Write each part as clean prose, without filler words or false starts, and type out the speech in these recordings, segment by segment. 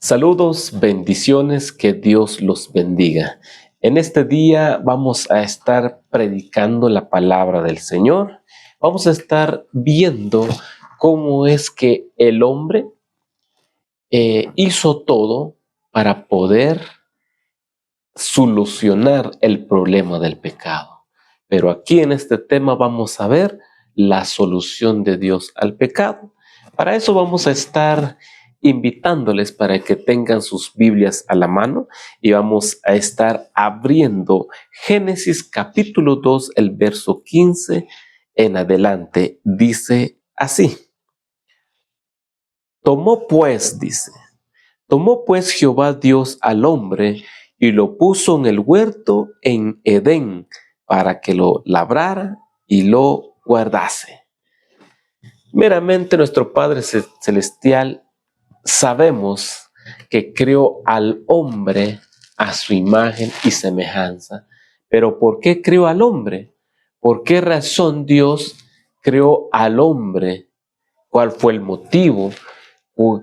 Saludos, bendiciones, que Dios los bendiga. En este día vamos a estar predicando la palabra del Señor. Vamos a estar viendo cómo es que el hombre hizo todo para poder solucionar el problema del pecado. Pero aquí en este tema vamos a ver la solución de Dios al pecado. Para eso vamos a estar invitándoles para que tengan sus Biblias a la mano y vamos a estar abriendo Génesis capítulo 2, el verso 15 en adelante. Dice así: Tomó pues Jehová Dios al hombre y lo puso en el huerto en Edén para que lo labrara y lo guardase. Meramente nuestro Padre Celestial sabemos que creó al hombre a su imagen y semejanza. Pero ¿por qué creó al hombre? ¿Por qué razón Dios creó al hombre? ¿Cuál fue el motivo?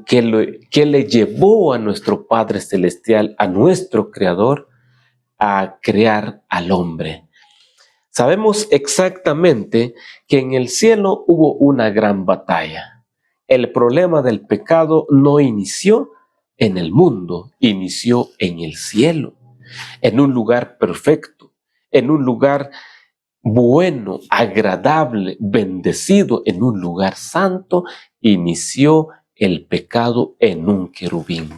¿Qué le llevó a nuestro Padre Celestial, a nuestro Creador, a crear al hombre? Sabemos exactamente que en el cielo hubo una gran batalla. El problema del pecado no inició en el mundo, inició en el cielo, en un lugar perfecto, en un lugar bueno, agradable, bendecido, en un lugar santo, inició el pecado en un querubín.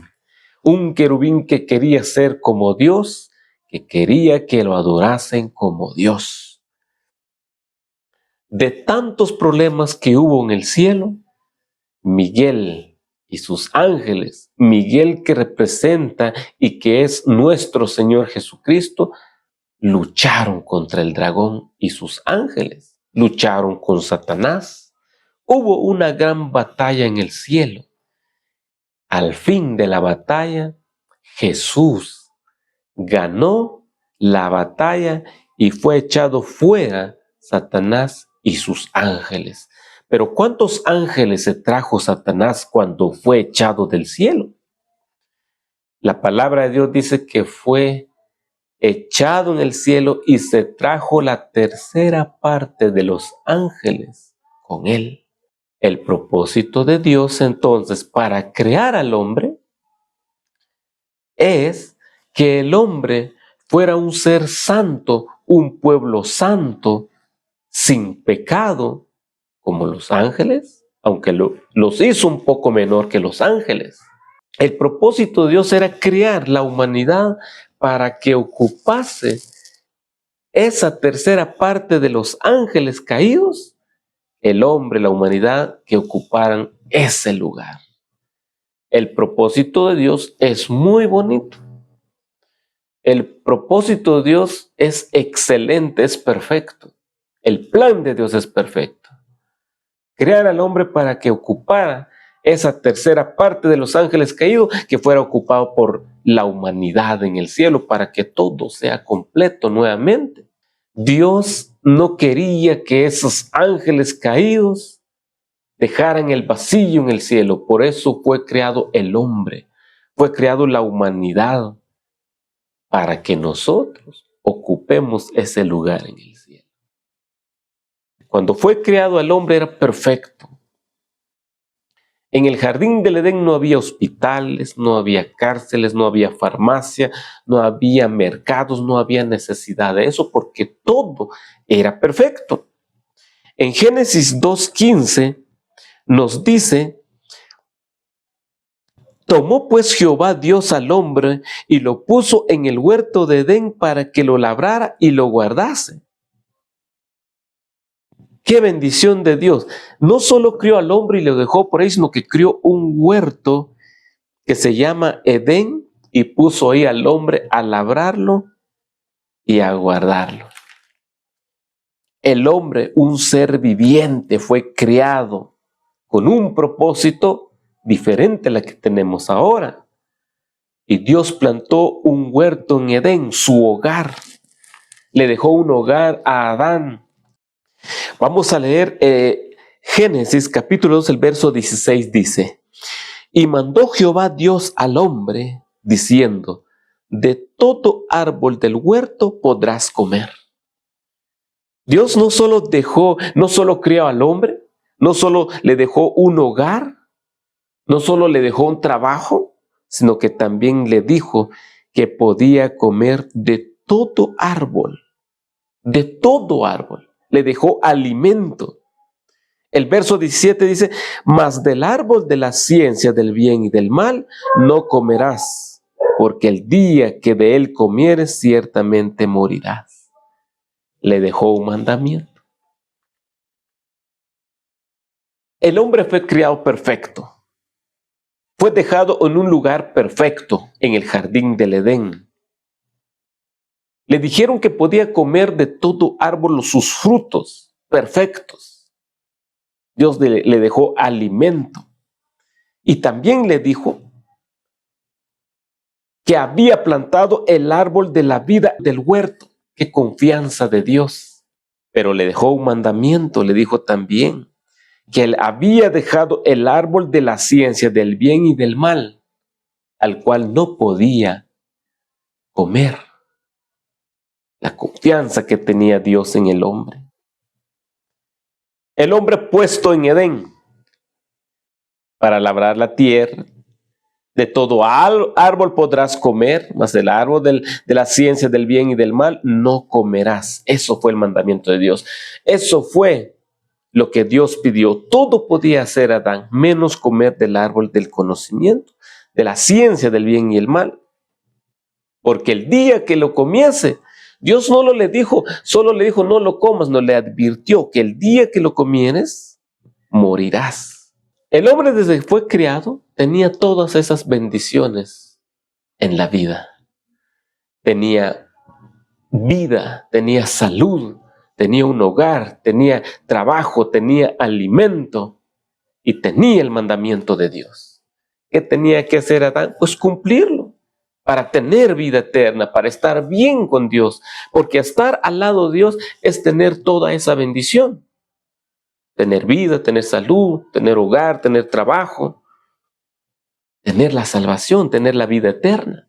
Un querubín que quería ser como Dios, que quería que lo adorasen como Dios. De tantos problemas que hubo en el cielo, Miguel y sus ángeles, Miguel que representa y que es nuestro Señor Jesucristo, lucharon contra el dragón y sus ángeles, lucharon con Satanás. Hubo una gran batalla en el cielo. Al fin de la batalla, Jesús ganó la batalla y fue echado fuera Satanás y sus ángeles. Pero ¿cuántos ángeles se trajo Satanás cuando fue echado del cielo? La palabra de Dios dice que fue echado en el cielo y se trajo la tercera parte de los ángeles con él. El propósito de Dios entonces para crear al hombre es que el hombre fuera un ser santo, un pueblo santo, sin pecado, como los ángeles, aunque los hizo un poco menor que los ángeles. El propósito de Dios era crear la humanidad para que ocupase esa tercera parte de los ángeles caídos, el hombre, la humanidad, que ocuparan ese lugar. El propósito de Dios es muy bonito. El propósito de Dios es excelente, es perfecto. El plan de Dios es perfecto. Crear al hombre para que ocupara esa tercera parte de los ángeles caídos, que fuera ocupado por la humanidad en el cielo, para que todo sea completo nuevamente. Dios no quería que esos ángeles caídos dejaran el vacío en el cielo. Por eso fue creado el hombre, fue creado la humanidad, para que nosotros ocupemos ese lugar en el cielo. Cuando fue creado el hombre era perfecto. En el jardín del Edén no había hospitales, no había cárceles, no había farmacia, no había mercados, no había necesidad de eso, porque todo era perfecto. En Génesis 2:15 nos dice: tomó pues Jehová Dios al hombre y lo puso en el huerto de Edén para que lo labrara y lo guardase. ¡Qué bendición de Dios! No solo crió al hombre y lo dejó por ahí, sino que crió un huerto que se llama Edén y puso ahí al hombre a labrarlo y a guardarlo. El hombre, un ser viviente, fue creado con un propósito diferente a la que tenemos ahora. Y Dios plantó un huerto en Edén, su hogar. Le dejó un hogar a Adán. Vamos a leer Génesis capítulo 2, el verso 16 dice: Y mandó Jehová Dios al hombre, diciendo, de todo árbol del huerto podrás comer. Dios no solo crió al hombre, no solo le dejó un hogar, no solo le dejó un trabajo, sino que también le dijo que podía comer de todo árbol, de todo árbol. Le dejó alimento. El verso 17 dice, mas del árbol de la ciencia del bien y del mal no comerás, porque el día que de él comieres ciertamente morirás. Le dejó un mandamiento. El hombre fue criado perfecto. Fue dejado en un lugar perfecto, en el jardín del Edén. Le dijeron que podía comer de todo árbol sus frutos perfectos. Dios le dejó alimento. Y también le dijo que había plantado el árbol de la vida del huerto. Qué confianza de Dios. Pero le dejó un mandamiento, le dijo también que él había dejado el árbol de la ciencia del bien y del mal, al cual no podía comer. La confianza que tenía Dios en el hombre. El hombre puesto en Edén para labrar la tierra. De todo árbol podrás comer, mas del árbol de la ciencia del bien y del mal no comerás. Eso fue el mandamiento de Dios. Eso fue lo que Dios pidió. Todo podía hacer Adán, menos comer del árbol del conocimiento, de la ciencia del bien y el mal. Porque el día que lo comiese, Dios no le dijo, solo le dijo no lo comas, no le advirtió que el día que lo comieres, morirás. El hombre desde que fue criado tenía todas esas bendiciones en la vida. Tenía vida, tenía salud, tenía un hogar, tenía trabajo, tenía alimento y tenía el mandamiento de Dios. ¿Qué tenía que hacer Adán? Pues cumplirlo para tener vida eterna, para estar bien con Dios, porque estar al lado de Dios es tener toda esa bendición. Tener vida, tener salud, tener hogar, tener trabajo, tener la salvación, tener la vida eterna.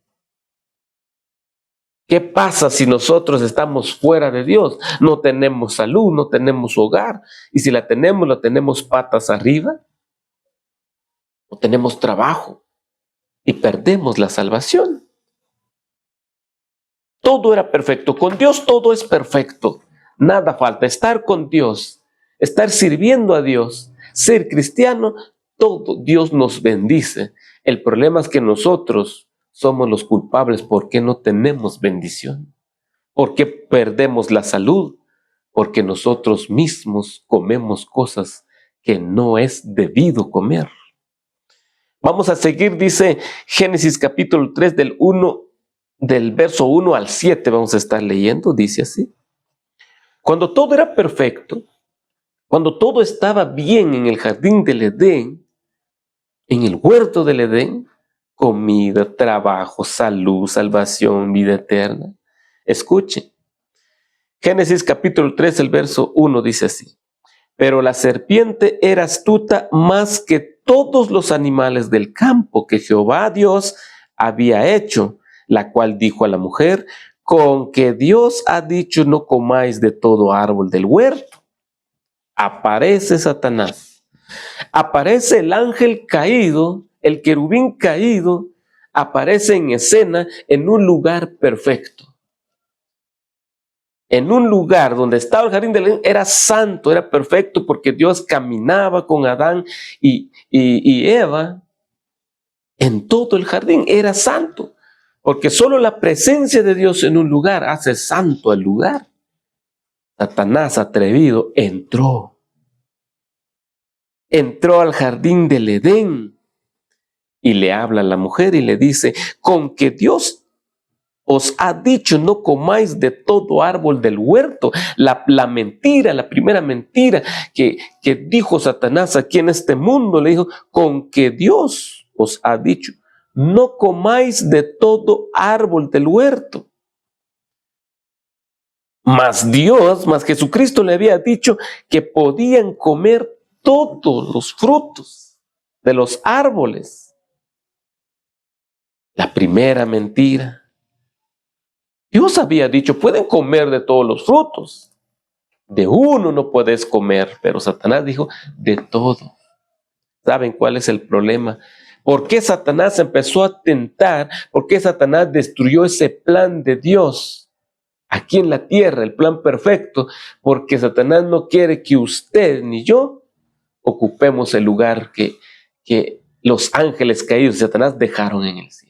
¿Qué pasa si nosotros estamos fuera de Dios? No tenemos salud, no tenemos hogar. Y si la tenemos patas arriba. No tenemos trabajo. Y perdemos la salvación. Todo era perfecto. Con Dios todo es perfecto. Nada falta. Estar con Dios, estar sirviendo a Dios, ser cristiano, todo Dios nos bendice. El problema es que nosotros somos los culpables porque no tenemos bendición. Porque perdemos la salud. Porque nosotros mismos comemos cosas que no es debido comer. Vamos a seguir, dice Génesis capítulo 3 del verso 1 al 7, vamos a estar leyendo, dice así. Cuando todo era perfecto, cuando todo estaba bien en el jardín del Edén, en el huerto del Edén, comida, trabajo, salud, salvación, vida eterna. Escuchen, Génesis capítulo 3, el verso 1 dice así. Pero la serpiente era astuta más que todos los animales del campo que Jehová Dios había hecho, la cual dijo a la mujer, con que Dios ha dicho no comáis de todo árbol del huerto. Aparece Satanás, aparece el ángel caído, el querubín caído, aparece en escena en un lugar perfecto. En un lugar donde estaba el jardín del Edén era santo, era perfecto, porque Dios caminaba con Adán y Eva en todo el jardín, era santo, porque solo la presencia de Dios en un lugar hace santo el lugar. Satanás atrevido entró al jardín del Edén y le habla a la mujer y le dice, con que Dios os ha dicho no comáis de todo árbol del huerto. La mentira, la primera mentira que dijo Satanás aquí en este mundo, le dijo, con que Dios os ha dicho no comáis de todo árbol del huerto. Mas Jesucristo le había dicho que podían comer todos los frutos de los árboles. La primera mentira. Dios había dicho, pueden comer de todos los frutos. De uno no puedes comer, pero Satanás dijo, de todo. ¿Saben cuál es el problema? ¿Por qué Satanás empezó a tentar? ¿Por qué Satanás destruyó ese plan de Dios aquí en la tierra, el plan perfecto? Porque Satanás no quiere que usted ni yo ocupemos el lugar que los ángeles caídos de Satanás dejaron en el cielo.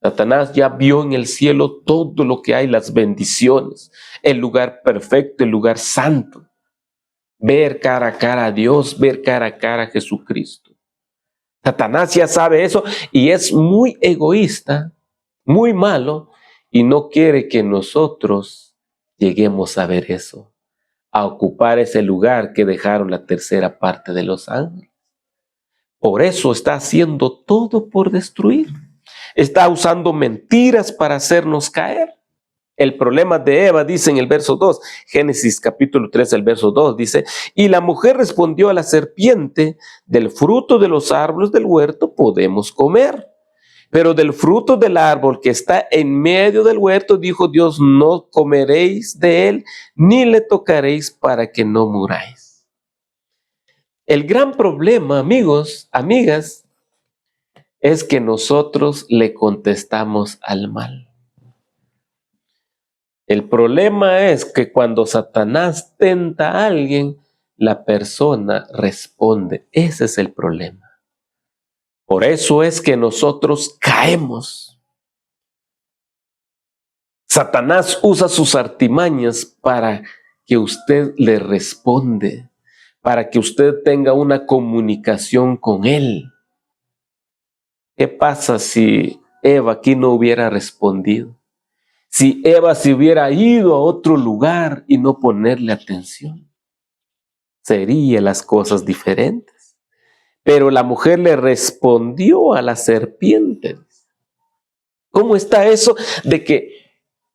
Satanás ya vio en el cielo todo lo que hay, las bendiciones, el lugar perfecto, el lugar santo. Ver cara a cara a Dios, ver cara a cara a Jesucristo. Satanás ya sabe eso y es muy egoísta, muy malo, y no quiere que nosotros lleguemos a ver eso, a ocupar ese lugar que dejaron la tercera parte de los ángeles. Por eso está haciendo todo por destruir. Está usando mentiras para hacernos caer. El problema de Eva, dice en el verso 2, Génesis capítulo 3, el verso 2, dice, y la mujer respondió a la serpiente, del fruto de los árboles del huerto podemos comer, pero del fruto del árbol que está en medio del huerto, dijo Dios, no comeréis de él, ni le tocaréis para que no muráis. El gran problema, amigos, amigas, es que nosotros le contestamos al mal. El problema es que cuando Satanás tenta a alguien, la persona responde. Ese es el problema. Por eso es que nosotros caemos. Satanás usa sus artimañas para que usted le responde, para que usted tenga una comunicación con él. ¿Qué pasa si Eva aquí no hubiera respondido? Si Eva se hubiera ido a otro lugar y no ponerle atención, serían las cosas diferentes. Pero la mujer le respondió a la serpiente. ¿Cómo está eso de que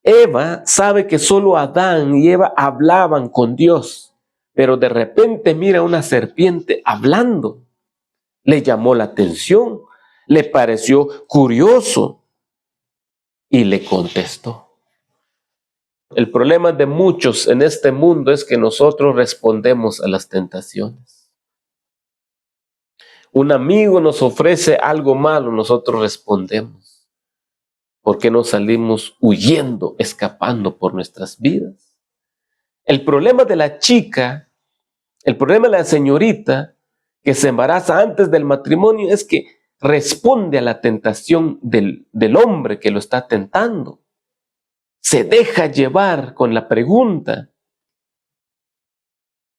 Eva sabe que solo Adán y Eva hablaban con Dios, pero de repente mira a una serpiente hablando? Le llamó la atención, le pareció curioso y le contestó. El problema de muchos en este mundo es que nosotros respondemos a las tentaciones. Un amigo nos ofrece algo malo, nosotros respondemos. ¿Por qué no salimos huyendo, escapando por nuestras vidas? El problema de la chica, el problema de la señorita que se embaraza antes del matrimonio es que responde a la tentación del hombre que lo está tentando. Se deja llevar con la pregunta.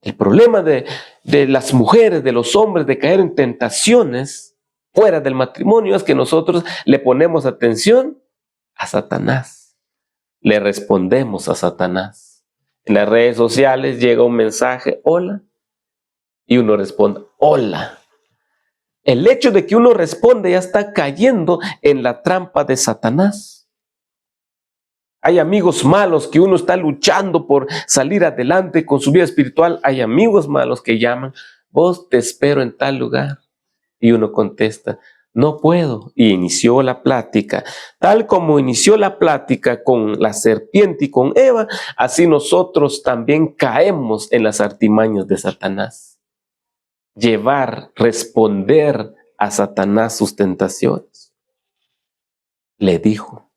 El problema de las mujeres, de los hombres, de caer en tentaciones fuera del matrimonio es que nosotros le ponemos atención a Satanás. Le respondemos a Satanás. En las redes sociales llega un mensaje, hola, y uno responde, hola. El hecho de que uno responde ya está cayendo en la trampa de Satanás. Hay amigos malos que uno está luchando por salir adelante con su vida espiritual. Hay amigos malos que llaman, vos te espero en tal lugar. Y uno contesta, no puedo. Y inició la plática. Tal como inició la plática con la serpiente y con Eva, así nosotros también caemos en las artimañas de Satanás. Llevar, responder a Satanás sus tentaciones. Le dijo.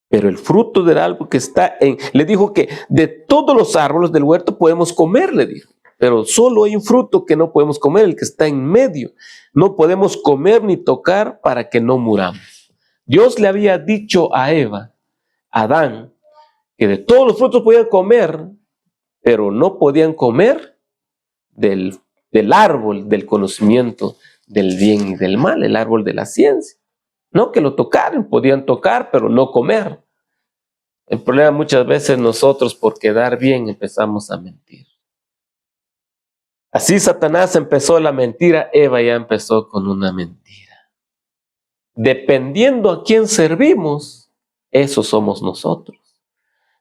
Pero el fruto del árbol que está le dijo que de todos los árboles del huerto podemos comer, le dijo. Pero solo hay un fruto que no podemos comer, el que está en medio. No podemos comer ni tocar para que no muramos. Dios le había dicho a Eva, a Adán, que de todos los frutos podían comer, pero no podían comer del árbol del conocimiento del bien y del mal, el árbol de la ciencia. No que lo tocaran, podían tocar, pero no comer. El problema muchas veces nosotros por quedar bien empezamos a mentir. Así Satanás empezó la mentira, Eva ya empezó con una mentira. Dependiendo a quién servimos, eso somos nosotros.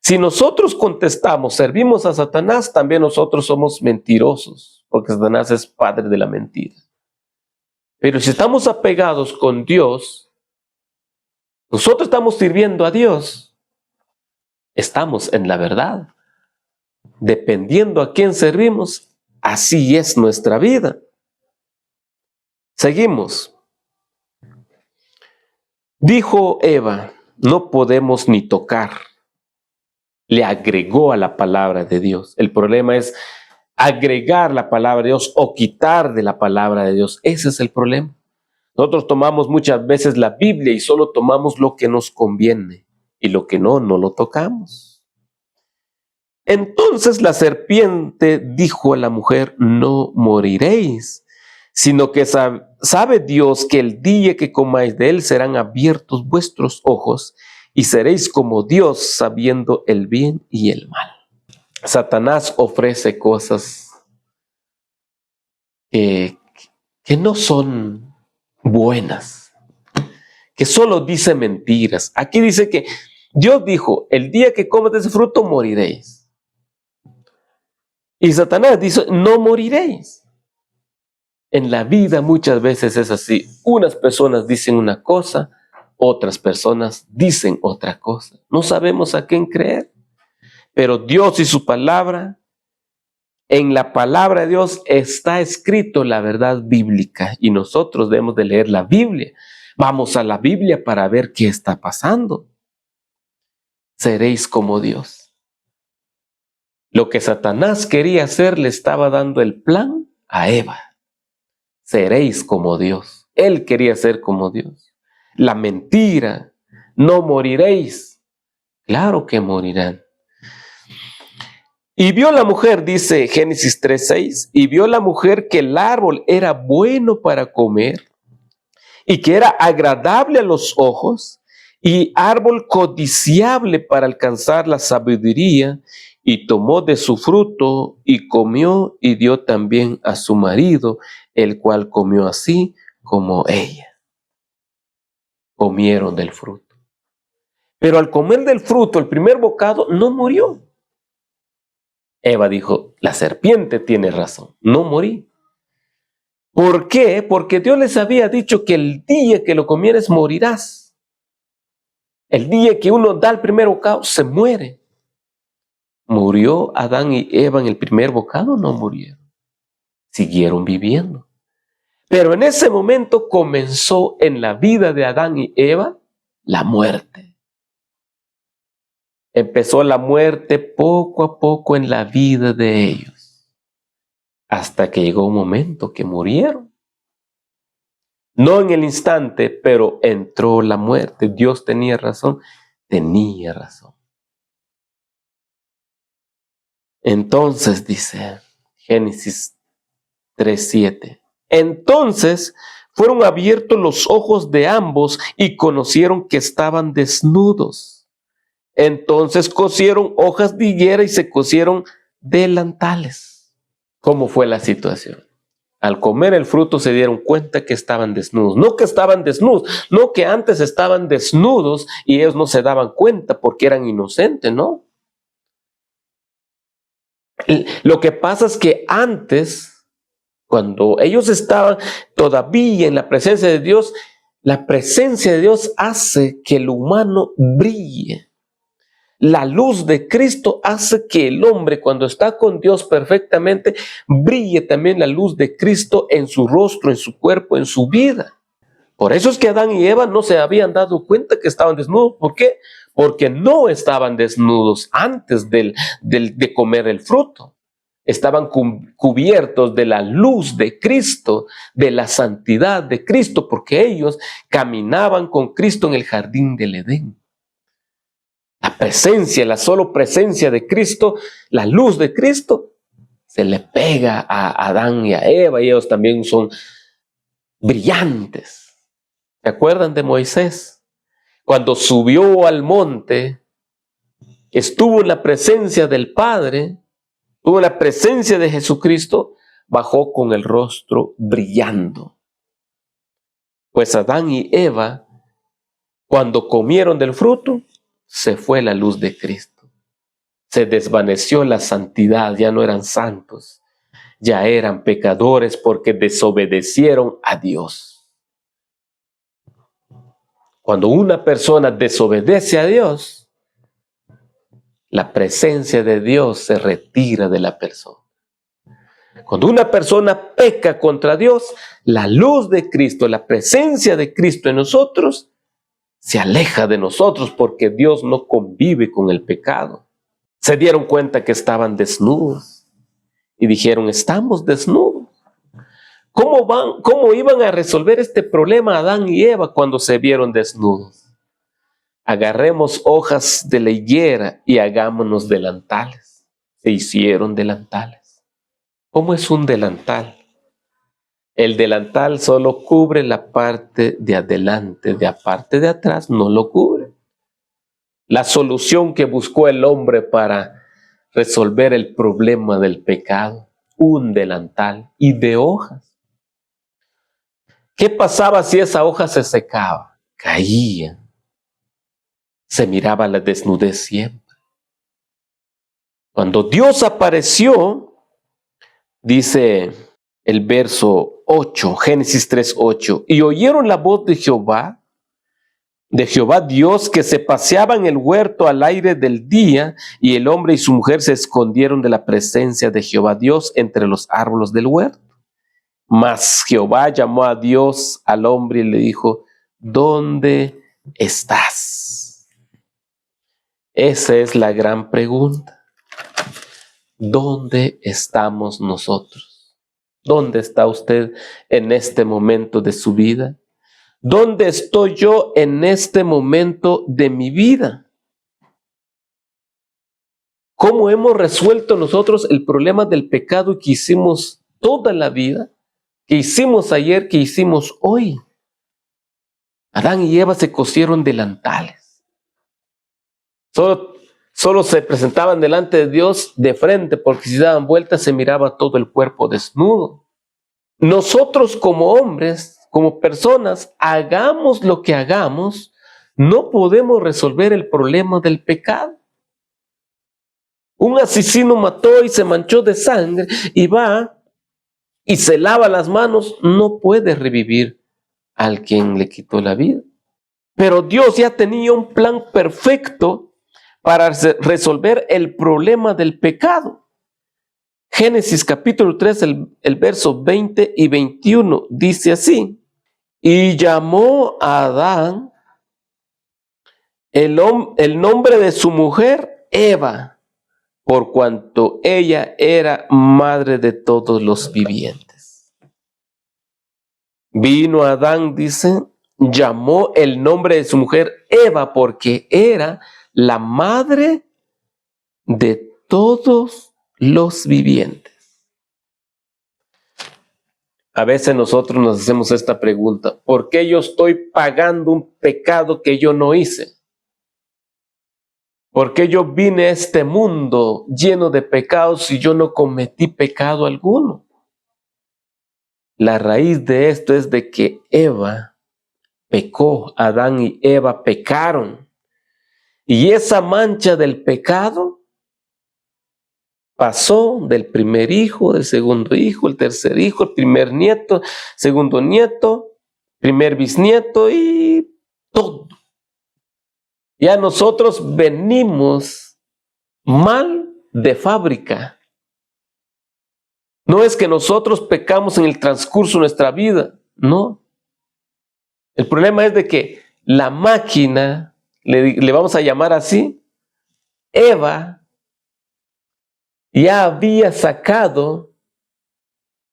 Si nosotros contestamos, servimos a Satanás, también nosotros somos mentirosos, porque Satanás es padre de la mentira. Pero si estamos apegados con Dios, nosotros estamos sirviendo a Dios, estamos en la verdad. Dependiendo a quién servimos, así es nuestra vida. Seguimos. Dijo Eva, no podemos ni tocar. Le agregó a la palabra de Dios. El problema es agregar la palabra de Dios o quitar de la palabra de Dios. Ese es el problema. Nosotros tomamos muchas veces la Biblia y solo tomamos lo que nos conviene y lo que no, no lo tocamos. Entonces la serpiente dijo a la mujer, no moriréis, sino que sabe Dios que el día que comáis de él serán abiertos vuestros ojos y seréis como Dios sabiendo el bien y el mal. Satanás ofrece cosas que no son buenas, que solo dice mentiras. Aquí dice que Dios dijo, el día que comas de ese fruto moriréis. Y Satanás dice, no moriréis. En la vida muchas veces es así. Unas personas dicen una cosa, otras personas dicen otra cosa. No sabemos a quién creer. Pero Dios y su palabra, en la palabra de Dios está escrito la verdad bíblica. Y nosotros debemos de leer la Biblia. Vamos a la Biblia para ver qué está pasando. Seréis como Dios. Lo que Satanás quería hacer le estaba dando el plan a Eva. Seréis como Dios. Él quería ser como Dios. La mentira, no moriréis. Claro que morirán. Y vio la mujer, dice Génesis 3:6, y vio la mujer que el árbol era bueno para comer y que era agradable a los ojos y árbol codiciable para alcanzar la sabiduría, y tomó de su fruto y comió y dio también a su marido, el cual comió así como ella. Comieron del fruto. Pero al comer del fruto, el primer bocado, no murió. Eva dijo, la serpiente tiene razón, no morí. ¿Por qué? Porque Dios les había dicho que el día que lo comieres morirás. El día que uno da el primer bocado, se muere. ¿Murió Adán y Eva en el primer bocado? No murieron. Siguieron viviendo. Pero en ese momento comenzó en la vida de Adán y Eva la muerte. Empezó la muerte poco a poco en la vida de ellos. Hasta que llegó un momento que murieron. No en el instante, pero entró la muerte. Dios tenía razón. Tenía razón. Entonces dice Génesis 3:7. Entonces fueron abiertos los ojos de ambos y conocieron que estaban desnudos. Entonces cosieron hojas de higuera y se cosieron delantales. ¿Cómo fue la situación? Al comer el fruto se dieron cuenta que estaban desnudos. No que estaban desnudos, no que antes estaban desnudos y ellos no se daban cuenta porque eran inocentes, ¿no? Lo que pasa es que antes, cuando ellos estaban todavía en la presencia de Dios, la presencia de Dios hace que el humano brille. La luz de Cristo hace que el hombre, cuando está con Dios perfectamente, brille también la luz de Cristo en su rostro, en su cuerpo, en su vida. Por eso es que Adán y Eva no se habían dado cuenta que estaban desnudos. ¿Por qué? Porque no estaban desnudos antes de comer el fruto. Estaban cubiertos de la luz de Cristo, de la santidad de Cristo, porque ellos caminaban con Cristo en el jardín del Edén. La presencia, la solo presencia de Cristo, la luz de Cristo, se le pega a Adán y a Eva, y ellos también son brillantes. ¿Se acuerdan de Moisés? Cuando subió al monte, estuvo en la presencia del Padre, estuvo en la presencia de Jesucristo, bajó con el rostro brillando. Pues Adán y Eva, cuando comieron del fruto, se fue la luz de Cristo. Se desvaneció la santidad, ya no eran santos. ya eran pecadores porque desobedecieron a Dios. Cuando una persona desobedece a Dios, la presencia de Dios se retira de la persona. Cuando una persona peca contra Dios, la luz de Cristo, la presencia de Cristo en nosotros, se aleja de nosotros porque Dios no convive con el pecado. Se dieron cuenta que estaban desnudos y dijeron, estamos desnudos. ¿Cómo iban a resolver este problema Adán y Eva cuando se vieron desnudos? Agarremos hojas de la higuera y hagámonos delantales. Se hicieron delantales. ¿Cómo es un delantal? El delantal solo cubre la parte de adelante, de la parte de atrás no lo cubre. La solución que buscó el hombre para resolver el problema del pecado, un delantal y de hojas. ¿Qué pasaba si esa hoja se secaba? Caía. Se miraba la desnudez siempre. Cuando Dios apareció, dice el verso 8, Génesis 3:8, y oyeron la voz de Jehová Dios, que se paseaba en el huerto al aire del día, y el hombre y su mujer se escondieron de la presencia de Jehová Dios entre los árboles del huerto. Mas Jehová llamó a Dios al hombre y le dijo, ¿dónde estás? Esa es la gran pregunta. ¿Dónde estamos nosotros? ¿Dónde está usted en este momento de su vida? ¿Dónde estoy yo en este momento de mi vida? ¿Cómo hemos resuelto nosotros el problema del pecado que hicimos toda la vida? Que hicimos ayer, que hicimos hoy. Adán y Eva se cosieron delantales. Solo se presentaban delante de Dios de frente, porque si daban vueltas se miraba todo el cuerpo desnudo. Nosotros como hombres, como personas, hagamos lo que hagamos, no podemos resolver el problema del pecado. Un asesino mató y se manchó de sangre y va y se lava las manos, no puede revivir al quien le quitó la vida. Pero Dios ya tenía un plan perfecto para resolver el problema del pecado. Génesis capítulo 3, el verso 20 y 21 dice así, y llamó a Adán el nombre de su mujer Eva, por cuanto ella era madre de todos los vivientes. Vino Adán, dice, llamó el nombre de su mujer Eva, porque era la madre de todos los vivientes. A veces nosotros nos hacemos esta pregunta, ¿por qué yo estoy pagando un pecado que yo no hice? ¿Por qué yo vine a este mundo lleno de pecados si yo no cometí pecado alguno? La raíz de esto es de que Eva pecó, Adán y Eva pecaron. Y esa mancha del pecado pasó del primer hijo, del segundo hijo, el tercer hijo, el primer nieto, segundo nieto, primer bisnieto y todo. Ya nosotros venimos mal de fábrica. No es que nosotros pecamos en el transcurso de nuestra vida, no. El problema es de que la máquina, le vamos a llamar así, Eva, ya había sacado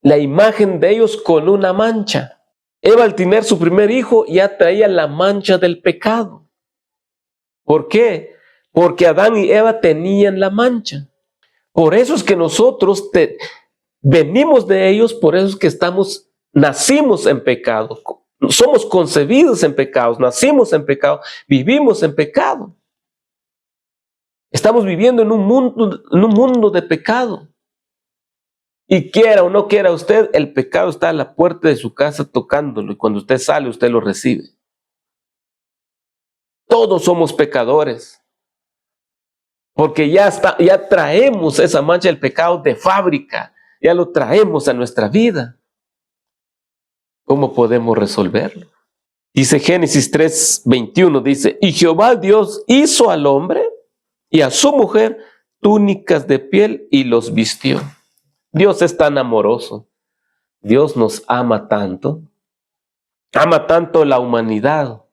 la imagen de ellos con una mancha. Eva, al tener su primer hijo, ya traía la mancha del pecado. ¿Por qué? Porque Adán y Eva tenían la mancha. Por eso es que nosotros venimos de ellos, por eso es que nacimos en pecado. Somos concebidos en pecados, nacimos en pecado, vivimos en pecado. Estamos viviendo en un mundo de pecado. Y quiera o no quiera usted, el pecado está a la puerta de su casa tocándolo. Y cuando usted sale, usted lo recibe. Todos somos pecadores. Porque ya traemos esa mancha del pecado de fábrica. ya lo traemos a nuestra vida. ¿Cómo podemos resolverlo? Dice Génesis 3:21, dice, y Jehová Dios hizo al hombre y a su mujer túnicas de piel y los vistió. Dios es tan amoroso. Dios nos ama tanto la humanidad.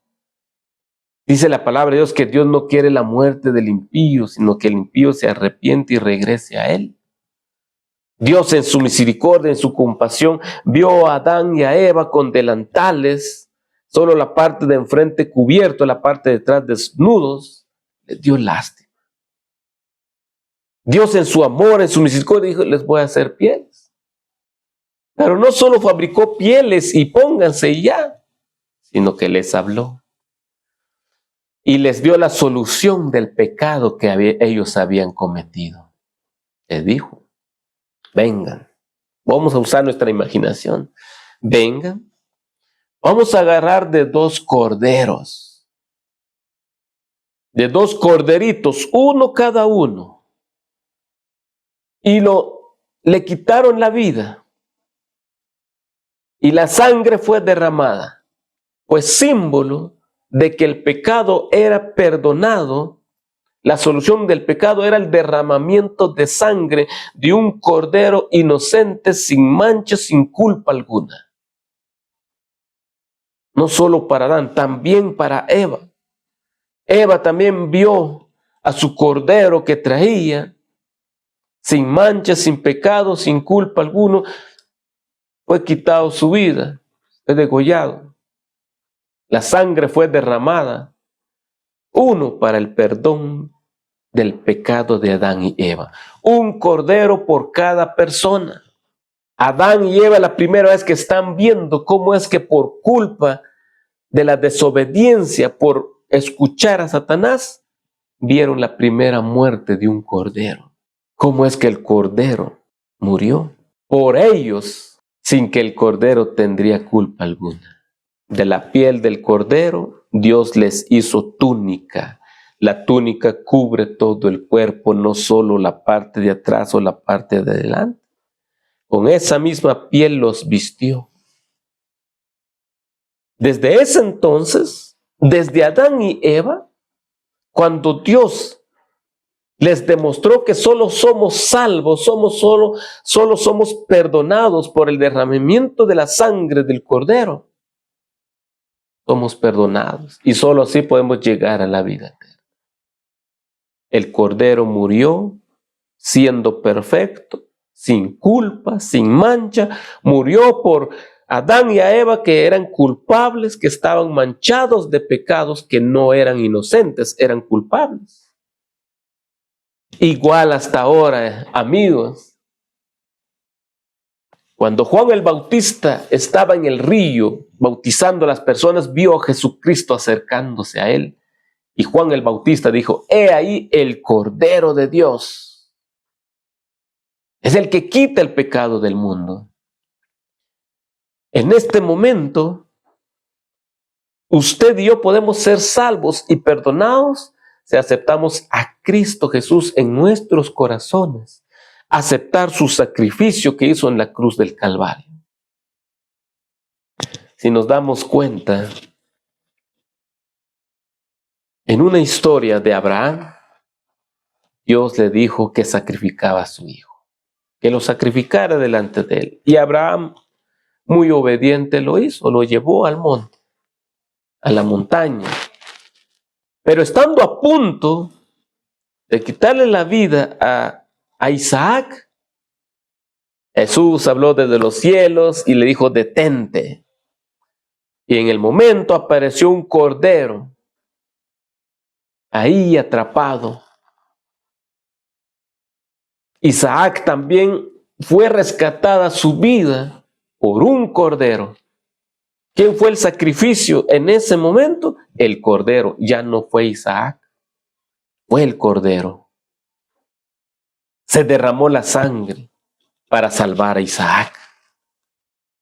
Dice la palabra de Dios que Dios no quiere la muerte del impío, sino que el impío se arrepiente y regrese a Él. Dios en su misericordia, en su compasión, vio a Adán y a Eva con delantales, solo la parte de enfrente cubierto, la parte de atrás desnudos, les dio lástima. Dios en su amor, en su misericordia, dijo, les voy a hacer pieles. Pero no solo fabricó pieles y pónganse y ya, sino que les habló. Y les dio la solución del pecado que ellos habían cometido. Les dijo, vengan, vamos a usar nuestra imaginación. Vengan, vamos a agarrar de 2 corderos, de 2 corderitos, uno cada uno. Y le quitaron la vida. Y la sangre fue derramada. Pues símbolo de que el pecado era perdonado. La solución del pecado era el derramamiento de sangre de un cordero inocente, sin mancha, sin culpa alguna. No solo para Adán, también para Eva. Eva también vio a su cordero que traía, sin mancha, sin pecado, sin culpa alguno. Fue quitado su vida, fue degollado. La sangre fue derramada, uno para el perdón del pecado de Adán y Eva. Un cordero por cada persona. Adán y Eva la primera vez que están viendo cómo es que por culpa de la desobediencia, por escuchar a Satanás, vieron la primera muerte de un cordero. ¿Cómo es que el cordero murió? Por ellos, sin que el cordero tendría culpa alguna. De la piel del cordero, Dios les hizo túnica. La túnica cubre todo el cuerpo, no solo la parte de atrás o la parte de adelante. Con esa misma piel los vistió. Desde ese entonces, desde Adán y Eva, cuando Dios les demostró que solo somos salvos, solo somos perdonados por el derramamiento de la sangre del cordero, somos perdonados y solo así podemos llegar a la vida eterna. El cordero murió siendo perfecto, sin culpa, sin mancha, murió por Adán y a Eva, que eran culpables, que estaban manchados de pecados, que no eran inocentes, eran culpables. Igual hasta ahora, amigos, cuando Juan el Bautista estaba en el río bautizando a las personas, vio a Jesucristo acercándose a él. Y Juan el Bautista dijo, he ahí el Cordero de Dios. Es el que quita el pecado del mundo. En este momento, usted y yo podemos ser salvos y perdonados si aceptamos a Cristo Jesús en nuestros corazones, aceptar su sacrificio que hizo en la cruz del Calvario. Si nos damos cuenta, en una historia de Abraham, Dios le dijo que sacrificaba a su hijo, que lo sacrificara delante de él. Y Abraham, muy obediente, lo hizo, lo llevó al monte, a la montaña. Pero estando a punto de quitarle la vida a Isaac, Jesús habló desde los cielos y le dijo, detente. Y en el momento apareció un cordero, ahí atrapado. Isaac también fue rescatada su vida por un cordero. ¿Quién fue el sacrificio en ese momento? El cordero. Ya no fue Isaac, fue el cordero. Se derramó la sangre para salvar a Isaac.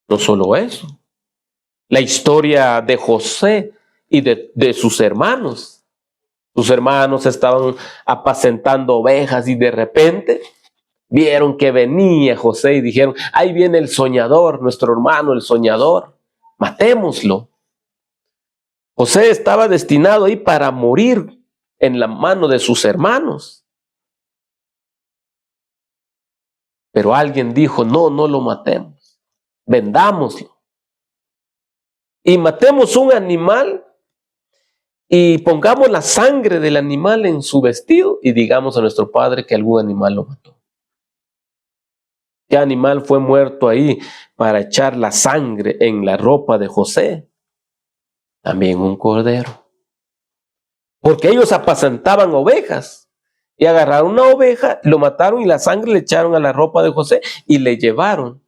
No solo eso, la historia de José y de sus hermanos. Sus hermanos estaban apacentando ovejas y de repente Vieron que venía José y dijeron, ahí viene el soñador, nuestro hermano, el soñador, matémoslo. José estaba destinado ahí para morir en la mano de sus hermanos. Pero alguien dijo, no, no lo matemos, vendámoslo. Y matemos un animal y pongamos la sangre del animal en su vestido y digamos a nuestro padre que algún animal lo mató. ¿Qué animal fue muerto ahí para echar la sangre en la ropa de José? También un cordero. Porque ellos apacentaban ovejas y agarraron una oveja, lo mataron y la sangre le echaron a la ropa de José y le llevaron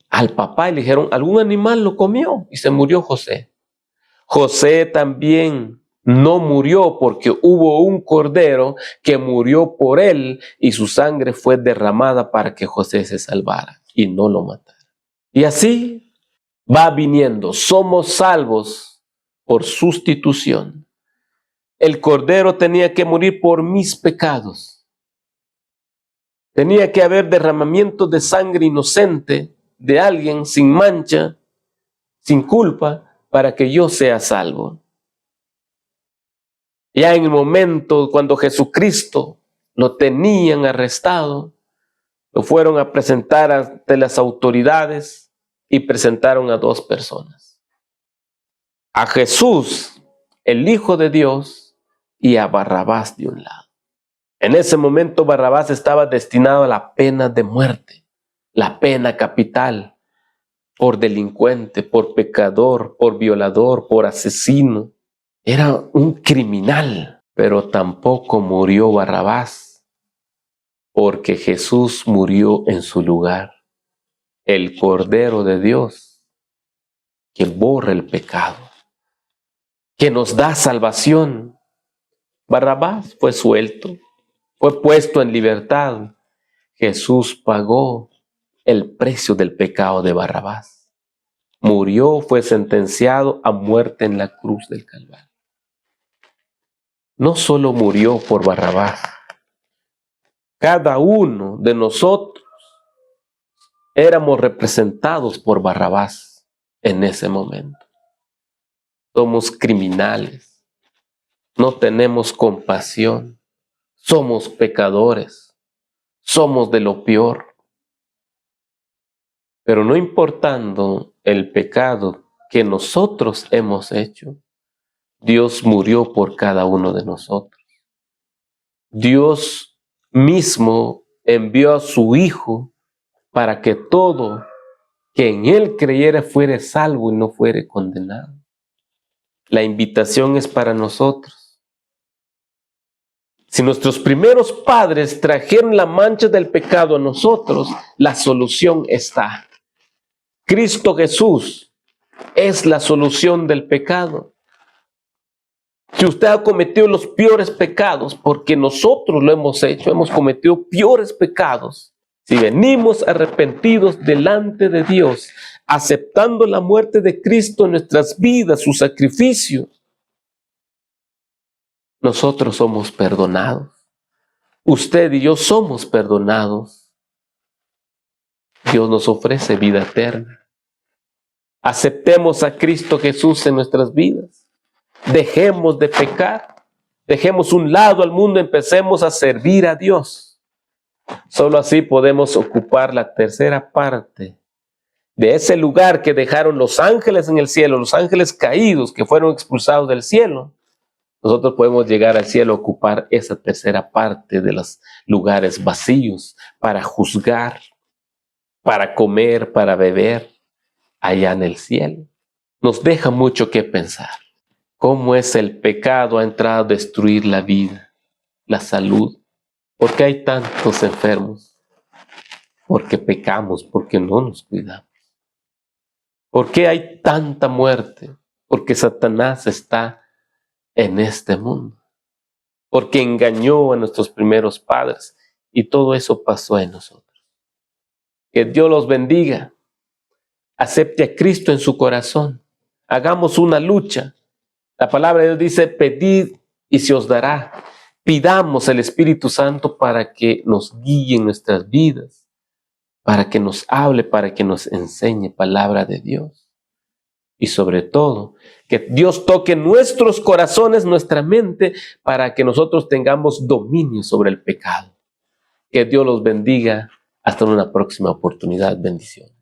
al papá y le dijeron, algún animal lo comió y se murió José. José también no murió porque hubo un cordero que murió por él y su sangre fue derramada para que José se salvara y no lo matara. Y así va viniendo, somos salvos por sustitución. El cordero tenía que morir por mis pecados. Tenía que haber derramamiento de sangre inocente de alguien sin mancha, sin culpa, para que yo sea salvo. Ya en el momento cuando Jesucristo lo tenían arrestado, lo fueron a presentar ante las autoridades y presentaron a dos personas. A Jesús, el Hijo de Dios, y a Barrabás de un lado. En ese momento Barrabás estaba destinado a la pena de muerte, la pena capital, por delincuente, por pecador, por violador, por asesino. Era un criminal, pero tampoco murió Barrabás, porque Jesús murió en su lugar, el Cordero de Dios, que borra el pecado, que nos da salvación. Barrabás fue suelto, fue puesto en libertad. Jesús pagó el precio del pecado de Barrabás. Murió, fue sentenciado a muerte en la cruz del Calvario. No solo murió por Barrabás, cada uno de nosotros éramos representados por Barrabás en ese momento. Somos criminales, no tenemos compasión, somos pecadores, somos de lo peor. Pero no importando el pecado que nosotros hemos hecho, Dios murió por cada uno de nosotros. Dios mismo envió a su Hijo para que todo que en Él creyera fuere salvo y no fuere condenado. La invitación es para nosotros. Si nuestros primeros padres trajeron la mancha del pecado a nosotros, la solución está. Cristo Jesús es la solución del pecado. Si usted ha cometido los peores pecados, porque nosotros lo hemos hecho, hemos cometido peores pecados, si venimos arrepentidos delante de Dios, aceptando la muerte de Cristo en nuestras vidas, su sacrificio, nosotros somos perdonados. Usted y yo somos perdonados. Dios nos ofrece vida eterna. Aceptemos a Cristo Jesús en nuestras vidas. Dejemos de pecar. Dejemos un lado al mundo, empecemos a servir a Dios. Solo así podemos ocupar la tercera parte de ese lugar que dejaron los ángeles en el cielo, los ángeles caídos que fueron expulsados del cielo. Nosotros podemos llegar al cielo a ocupar esa tercera parte de los lugares vacíos para juzgar, para comer, para beber allá en el cielo. Nos deja mucho que pensar. ¿Cómo es el pecado ha entrado a destruir la vida, la salud? ¿Por qué hay tantos enfermos? Porque pecamos, porque no nos cuidamos. ¿Por qué hay tanta muerte? Porque Satanás está en este mundo. Porque engañó a nuestros primeros padres y todo eso pasó en nosotros. Que Dios los bendiga. Acepte a Cristo en su corazón. Hagamos una lucha. La palabra de Dios dice, pedid y se os dará. Pidamos el Espíritu Santo para que nos guíe en nuestras vidas, para que nos hable, para que nos enseñe palabra de Dios. Y sobre todo, que Dios toque nuestros corazones, nuestra mente, para que nosotros tengamos dominio sobre el pecado. Que Dios los bendiga. Hasta una próxima oportunidad. Bendiciones.